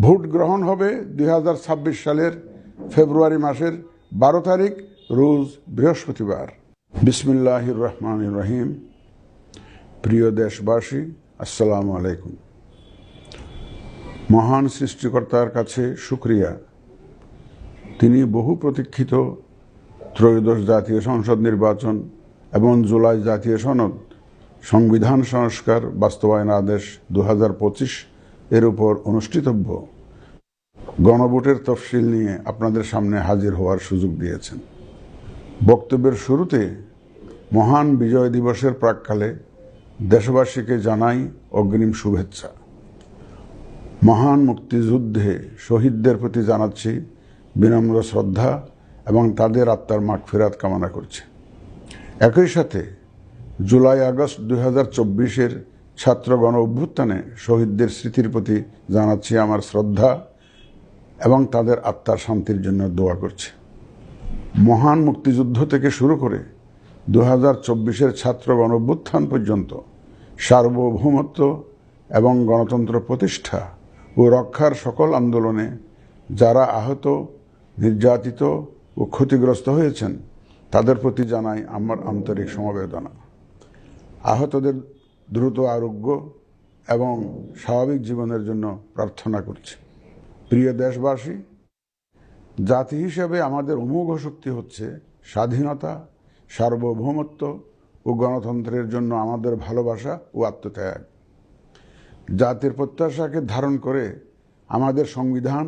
Vote গ্রহণ হবে 2026 সালের ফেব্রুয়ারি মাসের 12 তারিখ রোজ বৃহস্পতিবার। বিসমিল্লাহির রহমানির রহিম। প্রিয় দেশবাসী, আসসালামু আলাইকুম। মহান সৃষ্টিকর্তার কাছে শুকরিয়া, তিনি বহু প্রতীক্ষিত ত্রয়োদশ জাতীয় সংসদ নির্বাচন এবং জুলাই জাতীয় সনদ সংবিধান সংস্কার বাস্তবায়ন আদেশ 2025 এর উপর অনুষ্ঠিতব্য গণভোটের তফসিল নিয়ে আপনাদের সামনে হাজির হওয়ার সুযোগ দিয়েছেন। বক্তব্যের শুরুতে মহান বিজয় দিবসের প্রাক্কালে দেশবাসীকে জানাই অগ্রিম শুভেচ্ছা। মহান মুক্তিযুদ্ধে শহীদদের প্রতি জানাচ্ছি বিনম্র শ্রদ্ধা এবং তাদের আত্মার মাগফিরাত কামনা করছি। একই সাথে জুলাই আগস্ট 2024-এর ছাত্র গণ অভ্যুত্থানে শহীদদের স্মৃতির প্রতি জানাচ্ছি আমার শ্রদ্ধা এবং তাদের আত্মার শান্তির জন্য দোয়া করছি। মহান মুক্তিযুদ্ধ থেকে শুরু করে 2024-এর ছাত্র গণ অভ্যুত্থান পর্যন্ত সার্বভৌমত্ব এবং গণতন্ত্র প্রতিষ্ঠা ও রক্ষার সকল আন্দোলনে যারা আহত, নির্যাতিত ও ক্ষতিগ্রস্ত হয়েছেন তাদের প্রতি জানাই আমার আন্তরিক সমবেদনা। আহতদের দ্রুত আরোগ্য এবং স্বাভাবিক জীবনের জন্য প্রার্থনা করছি। প্রিয় দেশবাসী, জাতি হিসেবে আমাদের অমোঘ শক্তি হচ্ছে স্বাধীনতা, সার্বভৌমত্ব ও গণতন্ত্রের জন্য আমাদের ভালোবাসা ও আত্মত্যাগ। জাতির প্রত্যাশাকে ধারণ করে আমাদের সংবিধান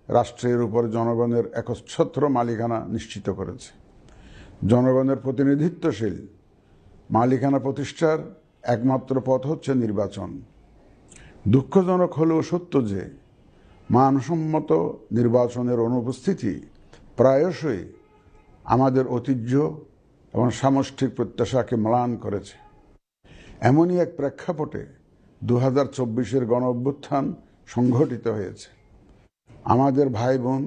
রাষ্ট্রের উপর জনগণের একচ্ছত্র মালিকানা নিশ্চিত করেছে। জনগণের প্রতিনিধিত্বশীল মালিকানা প্রতিষ্ঠার একমাত্র পথ হচ্ছে নির্বাচন। দুঃখজনক হলেও সত্য যে মানসম্মত নির্বাচনের অনুপস্থিতি প্রায়শই আমাদের ঐতিহ্য এবং সামষ্টিক প্রত্যাশাকে ম্লান করেছে। এমনই এক প্রেক্ষাপটে 2024-এর গণ অভ্যুত্থান সংঘটিত হয়েছে। আমাদের ভাই বোন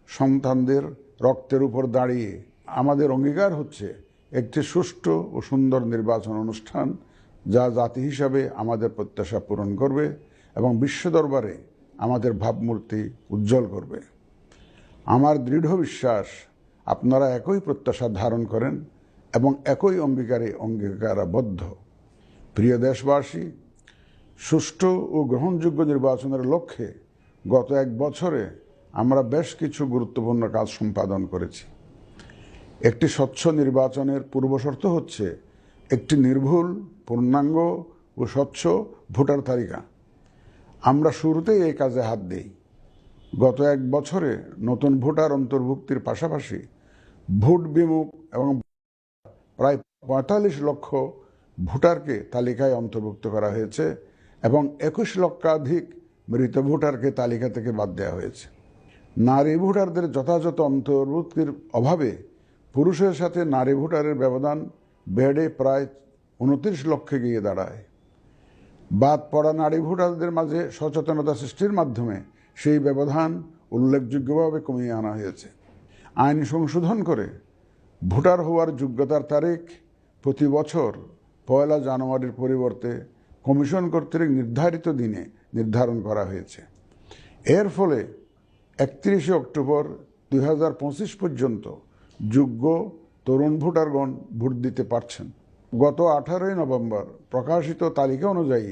সন্তানদের রক্তের উপর দাঁড়িয়ে আমাদের অঙ্গীকার হচ্ছে একটি সুষ্ঠু ও সুন্দর নির্বাচন অনুষ্ঠান, যা জাতি হিসাবে আমাদের প্রত্যাশা পূরণ করবে এবং বিশ্ব দরবারে আমাদের ভাবমূর্তি উজ্জ্বল করবে। আমার দৃঢ় বিশ্বাস আপনারা একই প্রত্যাশা ধারণ করেন এবং একই অঙ্গীকারে অঙ্গীকারাবদ্ধ। প্রিয় দেশবাসী, সুষ্ঠু ও গ্রহণযোগ্য নির্বাচনের লক্ষ্যে গত এক বছরে আমরা বেশ কিছু গুরুত্বপূর্ণ কাজ সম্পাদন করেছি। একটি স্বচ্ছ নির্বাচনের পূর্বশর্ত হচ্ছে একটি নির্ভুল, পূর্ণাঙ্গ ও স্বচ্ছ ভোটার তালিকা। আমরা শুরুতেই এই কাজে হাত দিই। গত এক বছরে নতুন ভোটার অন্তর্ভুক্তির পাশাপাশি ভোট বিমুখ এবং প্রায় 45 লক্ষ ভোটারকে তালিকায় অন্তর্ভুক্ত করা হয়েছে এবং 21 লক্ষাধিক মৃত ভোটারকে তালিকা থেকে বাদ দেওয়া হয়েছে। নারী ভোটারদের যথাযথ অন্তর্ভুক্তির অভাবে পুরুষের সাথে নারী ভোটারের ব্যবধান বেড়ে প্রায় 29 লক্ষে গিয়ে দাঁড়ায়। বাদ পড়া নারী ভোটারদের মাঝে সচেতনতা সৃষ্টির মাধ্যমে সেই ব্যবধান উল্লেখযোগ্যভাবে কমিয়ে আনা হয়েছে। আইন সংশোধন করে ভোটার হওয়ার যোগ্যতার তারিখ প্রতি বছর 1 জানুয়ারির পরিবর্তে কমিশন কর্তৃক নির্ধারিত দিনে নির্ধারণ করা হয়েছে। এর ফলে 31 অক্টোবর 2025 পর্যন্ত যোগ্য তরুণ ভোটারগণ ভোট দিতে পারছেন। গত 18 নভেম্বর প্রকাশিত তালিকা অনুযায়ী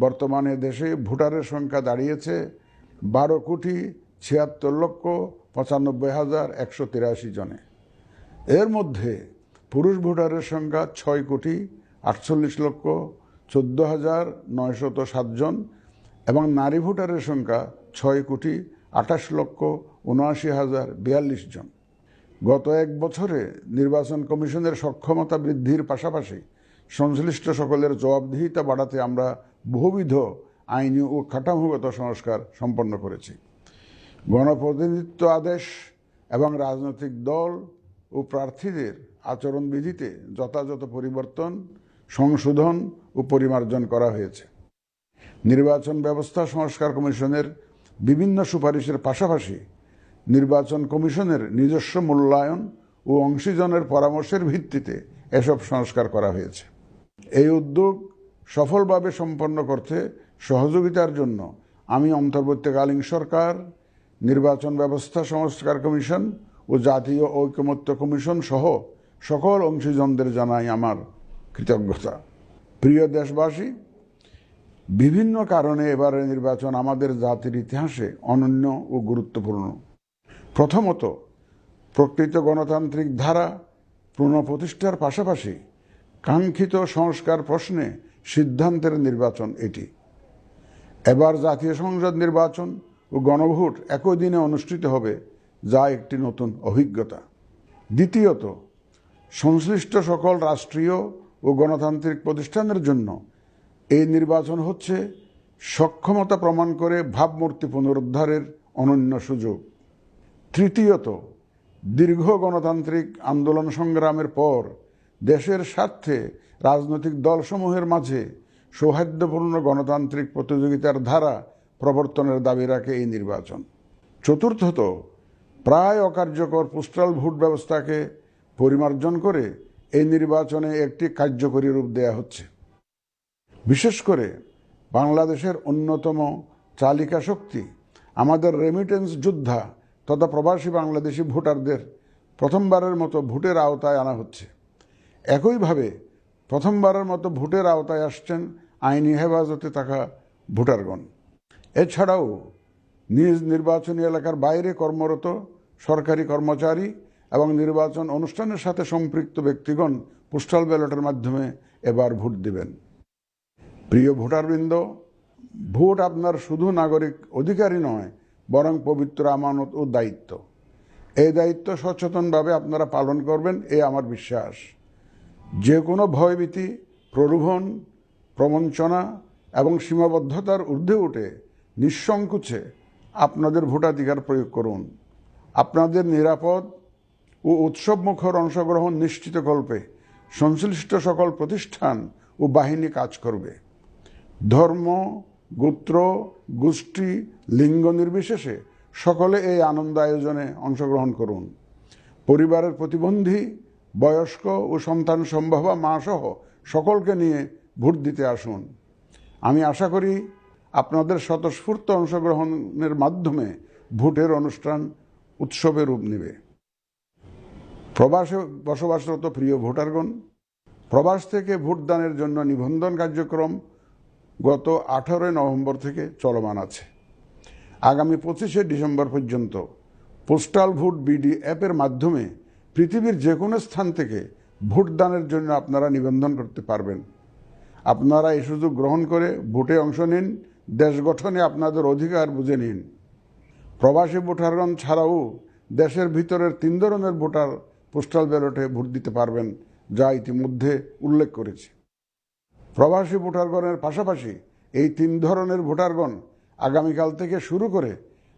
বর্তমানে দেশে ভোটারের সংখ্যা দাঁড়িয়েছে 12,76,95,183 জনে। এর মধ্যে পুরুষ ভোটারের সংখ্যা 6,48,14,907 জন এবং নারী ভোটারের সংখ্যা 6,28,79,042 জন। গত এক বছরে নির্বাচন কমিশনের সক্ষমতা বৃদ্ধির পাশাপাশি সংশ্লিষ্ট সকলের জবাবদিহিতা বাড়াতে আমরা বহুবিধ আইনি ও কাঠামোগত সংস্কার সম্পন্ন করেছি। গণপ্রতিনিধিত্ব আদেশ এবং রাজনৈতিক দল ও প্রার্থীদের আচরণবিধিতে যথাযথ পরিবর্তন, সংশোধন ও পরিমার্জন করা হয়েছে। নির্বাচন ব্যবস্থা সংস্কার কমিশনের বিভিন্ন সুপারিশের পাশাপাশি নির্বাচন কমিশনের নিজস্ব মূল্যায়ন ও অংশীজনের পরামর্শের ভিত্তিতে এসব সংস্কার করা হয়েছে। এই উদ্যোগ সফলভাবে সম্পন্ন করতে সহযোগিতার জন্য আমি অন্তর্বর্তীকালীন সরকার, নির্বাচন ব্যবস্থা সংস্কার কমিশন ও জাতীয় ঐকমত্য কমিশন সহ সকল অংশীজনদের জানাই আমার কৃতজ্ঞতা। প্রিয় দেশবাসী, বিভিন্ন কারণে এবারের নির্বাচন আমাদের জাতির ইতিহাসে অনন্য ও গুরুত্বপূর্ণ। প্রথমত, প্রকৃত গণতান্ত্রিক ধারা পুনঃপ্রতিষ্ঠার পাশাপাশি কাঙ্ক্ষিত সংস্কার প্রশ্নে সিদ্ধান্তের নির্বাচন এটি। এবার জাতীয় সংসদ নির্বাচন ও গণভোট একই দিনে অনুষ্ঠিত হবে, যা একটি নতুন অভিজ্ঞতা। দ্বিতীয়ত, সংশ্লিষ্ট সকল রাষ্ট্রীয় ও গণতান্ত্রিক প্রতিষ্ঠানের জন্য এই নির্বাচন হচ্ছে সক্ষমতা প্রমাণ করে ভাবমূর্তি পুনরুদ্ধারের অনন্য সুযোগ। তৃতীয়ত, দীর্ঘ গণতান্ত্রিক আন্দোলন সংগ্রামের পর দেশের স্বার্থে রাজনৈতিক দলসমূহের মাঝে সৌহার্দ্যপূর্ণ গণতান্ত্রিক প্রতিযোগিতার ধারা প্রবর্তনের দাবি রাখে এই নির্বাচন। চতুর্থত, প্রায় অকার্যকর পোস্টাল ভোট ব্যবস্থাকে পরিমার্জন করে এই নির্বাচনে একটি কার্যকরী রূপ দেয়া হচ্ছে। বিশেষ করে বাংলাদেশের অন্যতম চালিকা শক্তি আমাদের রেমিটেন্স যোদ্ধা তথা প্রবাসী বাংলাদেশি ভোটারদের প্রথমবারের মতো ভোটের আওতায় আনা হচ্ছে। একইভাবে প্রথমবারের মতো ভোটের আওতায় আসছেন আইনি হেফাজতে থাকা ভোটারগণ। এছাড়াও নিজ নির্বাচনী এলাকার বাইরে কর্মরত সরকারি কর্মচারী এবং নির্বাচন অনুষ্ঠানের সাথে সম্পৃক্ত ব্যক্তিগণ পোস্টাল ব্যালটের মাধ্যমে এবার ভোট দিবেন। প্রিয় ভোটারবৃন্দ, ভোট আপনার শুধু নাগরিক অধিকারই নয়, বরং পবিত্র আমানত ও দায়িত্ব। এই দায়িত্ব সচেতনভাবে আপনারা পালন করবেন, এ আমার বিশ্বাস। যে কোনো ভয়ভীতি, প্রলোভন, প্রবঞ্চনা এবং সীমাবদ্ধতার ঊর্ধ্বে উঠে নিঃসংকোচে আপনাদের ভোটাধিকার প্রয়োগ করুন। আপনাদের নিরাপদ ও উৎসবমুখর অংশগ্রহণ নিশ্চিতকল্পে সংশ্লিষ্ট সকল প্রতিষ্ঠান ও বাহিনী কাজ করবে। ধর্ম, গোত্র, গোষ্ঠী, লিঙ্গ নির্বিশেষে সকলে এই আনন্দ আয়োজনে অংশগ্রহণ করুন। পরিবারের প্রতিবন্ধী, বয়স্ক ও সন্তান সম্ভবা মা সহ সকলকে নিয়ে ভোট দিতে আসুন। আমি আশা করি আপনাদের স্বতঃস্ফূর্ত অংশগ্রহণের মাধ্যমে ভোটের অনুষ্ঠান উৎসবে রূপ নেবে। প্রবাসে বসবাসরত প্রিয় ভোটারগণ, প্রবাস থেকে ভোটদানের জন্য নিবন্ধন কার্যক্রম গত 18 নভেম্বর থেকে চলমান আছে। আগামী 25 ডিসেম্বর পর্যন্ত পোস্টাল ভোট বিডি অ্যাপের মাধ্যমে পৃথিবীর যে কোনো স্থান থেকে ভোটদানের জন্য আপনারা নিবন্ধন করতে পারবেন। আপনারা এই সুযোগ গ্রহণ করে ভোটে অংশ নিন, দেশ গঠনে আপনাদের অধিকার বুঝে নিন। প্রবাসী ভোটারগণ ছাড়াও দেশের ভিতরের 3 ধরনের ভোটার পোস্টাল ব্যালটে ভোট দিতে পারবেন, যা ইতিমধ্যে উল্লেখ করেছি। প্রবাসী ভোটারগণের পাশাপাশি এই 3 ধরনের ভোটারগণ আগামীকাল থেকে শুরু করে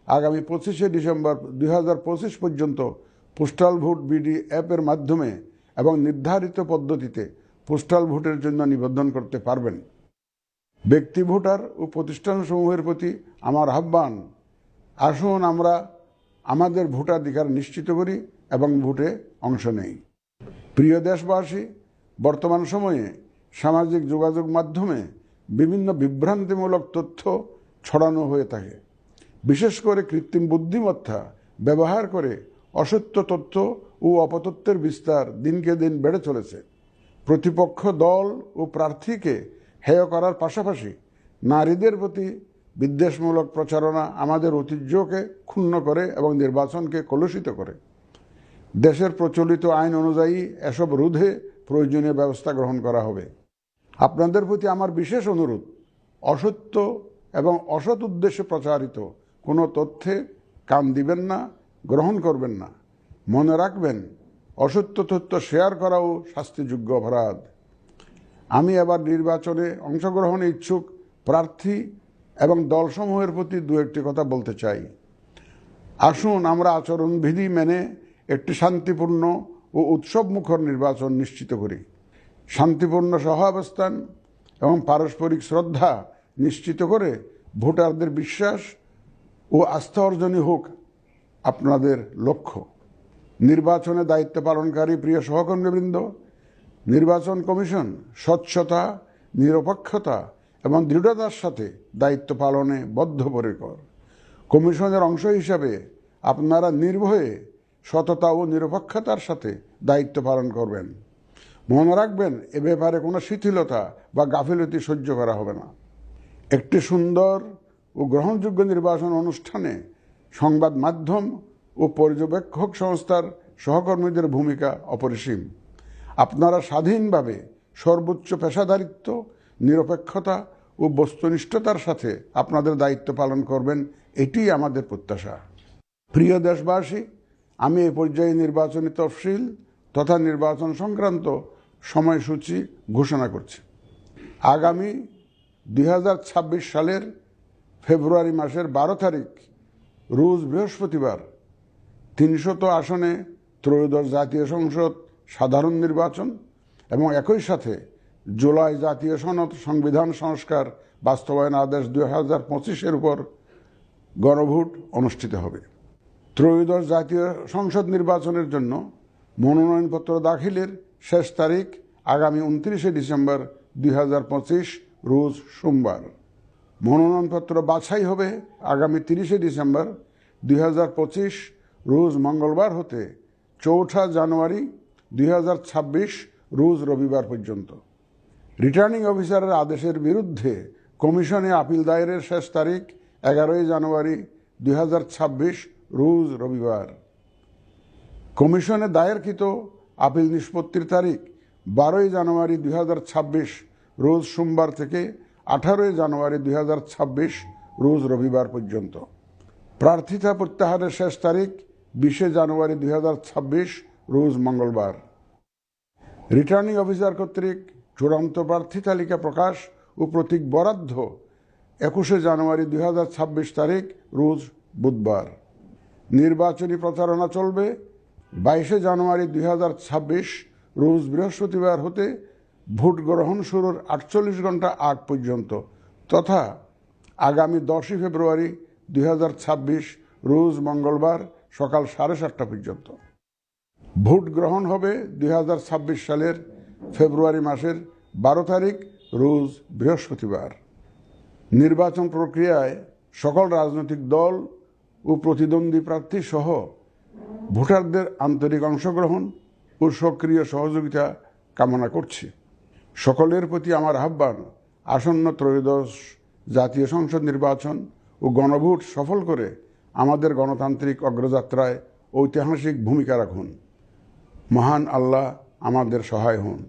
আগামী 25 ডিসেম্বর 2025 পর্যন্ত পোস্টাল ভোট বিডি অ্যাপের মাধ্যমে এবং নির্ধারিত পদ্ধতিতে পোস্টাল ভোটের জন্য নিবন্ধন করতে পারবেন। ব্যক্তি ভোটার ও প্রতিষ্ঠানসমূহের প্রতি আমার আহ্বান, আসুন আমরা আমাদের ভোটাধিকার নিশ্চিত করি এবং ভোটে অংশ নেই। প্রিয় দেশবাসী, বর্তমান সময়ে সামাজিক যোগাযোগ মাধ্যমে বিভিন্ন বিভ্রান্তিমূলক তথ্য ছড়ানো হয়ে থাকে। বিশেষ করে কৃত্রিম বুদ্ধিমত্তা ব্যবহার করে অসত্য তথ্য ও অপতথ্যের বিস্তার দিনকে দিন বেড়ে চলেছে। প্রতিপক্ষ দল ও প্রার্থীকে হেয় করার পাশাপাশি নারীদের প্রতি বিদ্বেষমূলক প্রচারণা আমাদের ঐতিহ্যকে ক্ষুণ্ণ করে এবং নির্বাচনকে কলুষিত করে। দেশের প্রচলিত আইন অনুযায়ী এসব রোধে প্রয়োজনীয় ব্যবস্থা গ্রহণ করা হবে। আপনাদের প্রতি আমার বিশেষ অনুরোধ, অসত্য এবং অসৎ উদ্দেশ্যে প্রচারিত কোনো তথ্যে কান দিবেন না, গ্রহণ করবেন না। মনে রাখবেন, অসত্য তথ্য শেয়ার করাও শাস্তিযোগ্য অপরাধ। আমি এবার নির্বাচনে অংশগ্রহণে ইচ্ছুক প্রার্থী এবং দলসমূহের প্রতি 2-1টি কথা বলতে চাই। আসুন আমরা আচরণবিধি মেনে একটি শান্তিপূর্ণ ও উৎসবমুখর নির্বাচন নিশ্চিত করি। শান্তিপূর্ণ সহাবস্থান এবং পারস্পরিক শ্রদ্ধা নিশ্চিত করে ভোটারদের বিশ্বাস ও আস্থা অর্জনই হোক আপনাদের লক্ষ্য। নির্বাচনে দায়িত্ব পালনকারী প্রিয় সহকর্মীবৃন্দ, নির্বাচন কমিশন স্বচ্ছতা, নিরপেক্ষতা এবং দৃঢ়তার সাথে দায়িত্ব পালনে বদ্ধপরিকর। কমিশনের অংশ হিসাবে আপনারা নির্ভয়ে সততা ও নিরপেক্ষতার সাথে দায়িত্ব পালন করবেন। মনে রাখবেন, এ ব্যাপারে কোনো শিথিলতা বা গাফিলতি সহ্য করা হবে না। একটি সুন্দর ও গ্রহণযোগ্য নির্বাচন অনুষ্ঠানে সংবাদ মাধ্যম ও পর্যবেক্ষক সংস্থার সহকর্মীদের ভূমিকা অপরিসীম। আপনারা স্বাধীনভাবে সর্বোচ্চ পেশাদারিত্ব, নিরপেক্ষতা ও বস্তুনিষ্ঠতার সাথে আপনাদের দায়িত্ব পালন করবেন, এটিই আমাদের প্রত্যাশা। প্রিয় দেশবাসী, আমি এই পর্যায়ে নির্বাচনী তফসিল তথা নির্বাচন সংক্রান্ত সময়সূচি ঘোষণা করছি। আগামী 2026 সালের ফেব্রুয়ারি মাসের 12 তারিখ রোজ বৃহস্পতিবার 300 আসনে ত্রয়োদশ জাতীয় সংসদ সাধারণ নির্বাচন এবং একই সাথে জুলাই জাতীয় সনদ সংবিধান সংস্কার বাস্তবায়ন আদেশ 2025-এর উপর গণভোট অনুষ্ঠিত হবে। ত্রয়োদশ জাতীয় সংসদ নির্বাচনের জন্য মনোনয়নপত্র দাখিলের শেষ তারিখ আগামী 29 ডিসেম্বর 2025 রোজ সোমবার। মনোনয়নপত্র বাছাই হবে আগামী 30 ডিসেম্বর 2025 রোজ মঙ্গলবার হতে 4 জানুয়ারি 2026 রোজ রবিবার পর্যন্ত। রিটার্নিং অফিসারের আদেশের বিরুদ্ধে কমিশনে আপিল দায়েরের শেষ তারিখ 11 জানুয়ারি 2026 রোজ রবিবার। কমিশনে দায়েরকৃত আপিল নিষ্পত্তির তারিখ 12 জানুয়ারি 2026 রোজ সোমবার থেকে 18 জানুয়ারি 2026 রোজ রবিবার পর্যন্ত। প্রার্থিতা প্রত্যাহারের শেষ তারিখ 20 জানুয়ারি 2026 রোজ মঙ্গলবার। রিটার্নিং অফিসার কর্তৃক চূড়ান্ত প্রার্থী তালিকা প্রকাশ ও প্রতীক বরাদ্দ 21 জানুয়ারি 2026 তারিখ রোজ বুধবার। নির্বাচনী প্রচারণা চলবে 22 জানুয়ারি 2026 রোজ বৃহস্পতিবার হতে ভোট গ্রহণ শুরুর 48 ঘন্টা আগ পর্যন্ত তথা আগামী 10 ফেব্রুয়ারি 2026 রোজ মঙ্গলবার সকাল 7:30 পর্যন্ত। ভোট গ্রহণ হবে 2026 সালের ফেব্রুয়ারি মাসের 12 তারিখ রোজ বৃহস্পতিবার। নির্বাচন প্রক্রিয়ায় সকল রাজনৈতিক দল ও প্রতিদ্বন্দ্বী প্রার্থী সহ ভোটারদের আন্তরিক অংশগ্রহণ ও সক্রিয় সহযোগিতা কামনা করছি। সকলের প্রতি আমার আহ্বান, আসন্ন ত্রয়োদশ জাতীয় সংসদ নির্বাচন ও গণভোট সফল করে আমাদের গণতান্ত্রিক অগ্রযাত্রায় ঐতিহাসিক ভূমিকা রাখুন। মহান আল্লাহ আমাদের সহায় হন।